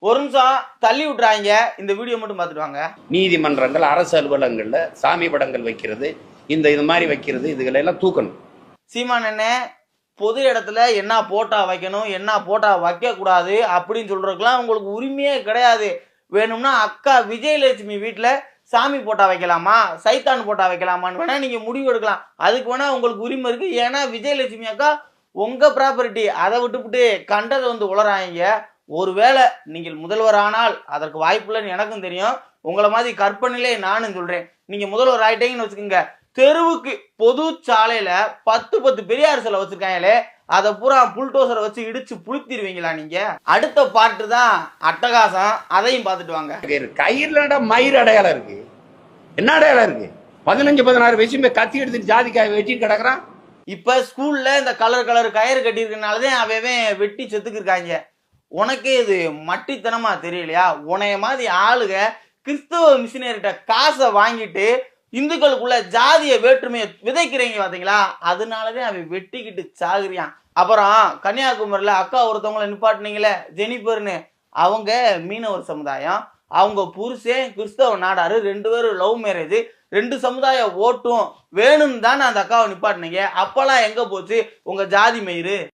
ஒரு நிமிஷம் தள்ளி விட்டுறாங்க. இந்த வீடியோ மட்டும் பார்த்துட்டு வாங்க. நீதிமன்றங்கள், அரசு அலுவலகங்கள்ல சாமி படங்கள் வைக்கிறது, இது மாதிரி வைக்கிறது, இதுகளை எல்லாம் தூக்கணும். சீமான் அண்ணே, பொது இடத்துல என்ன போட்டா வைக்கணும், என்ன போட்டா வைக்க கூடாது அப்படின்னு சொல்றதுக்கெல்லாம் உங்களுக்கு உரிமையே கிடையாது. வேணும்னா அக்கா விஜயலட்சுமி வீட்டுல சாமி போட்டா வைக்கலாமா, சைத்தான் போட்டா வைக்கலாமான்னு வேணா நீங்க முடிவு எடுக்கலாம். அதுக்கு வேணா உங்களுக்கு உரிமை இருக்கு. ஏன்னா விஜயலட்சுமி அக்கா உங்க ப்ராப்பர்ட்டி. அதை விட்டுவிட்டு கண்டதை வந்து உளறாங்க. ஒருவேளை நீங்கள் முதல்வர் ஆனால் அதற்கு வாய்ப்புள்ளன்னு எனக்கும் தெரியும். உங்களை மாதிரி கற்பனையிலே நானும் சொல்றேன். நீங்க முதல்வர் ஆயிட்டீங்கன்னு வச்சுக்கோங்க, தெருவுக்கு பொது சாலையில 10 பெரியார் சிலை வச்சிருக்காங்களே, அதை பூரா புல்டோசரை வச்சு இடிச்சு புளுத்திடுவீங்களா நீங்க? அடுத்த பாட்டு தான் அட்டகாசம், அதையும் பார்த்துட்டு வாங்க. கையில மயிர் அடையாளம் இருக்கு. என்ன அடையாளம் இருக்கு? 15-16 வயசு கத்தி எடுத்துட்டு ஜாதிக்காய் வெட்டிட்டு கிடக்குறான். இப்ப ஸ்கூல்ல இந்த கலர் கயிறு கட்டி இருக்கனாலதான் அவன் வெட்டி செத்துக்கு இருக்காங்க. உனக்கே இது மட்டித்தனமா தெரியலையா? உனைய மாதிரி ஆளுக கிறிஸ்தவ மிஷினரிட்ட காசை வாங்கிட்டு இந்துக்களுக்குள்ள ஜாதிய வேற்றுமையை விதைக்கிறீங்க பாத்தீங்களா? அதனாலதான் அவன் வெட்டிக்கிட்டு சாகுறியான். அப்புறம் கன்னியாகுமரியில அக்கா ஒருத்தவங்களை நிப்பாட்டினீங்களே, ஜெனிபர்னு, அவங்க மீனவர் சமுதாயம். அவங்க புருஷன் கிறிஸ்தவ நாடாரு, 2 பேரும் லவ் மேரேஜ். 2 சமுதாய ஓட்டும் வேணும்னு தானே அந்த அக்காவை நிப்பாட்டினீங்க. அப்பெல்லாம் எங்க போச்சு உங்க ஜாதி மயிறு?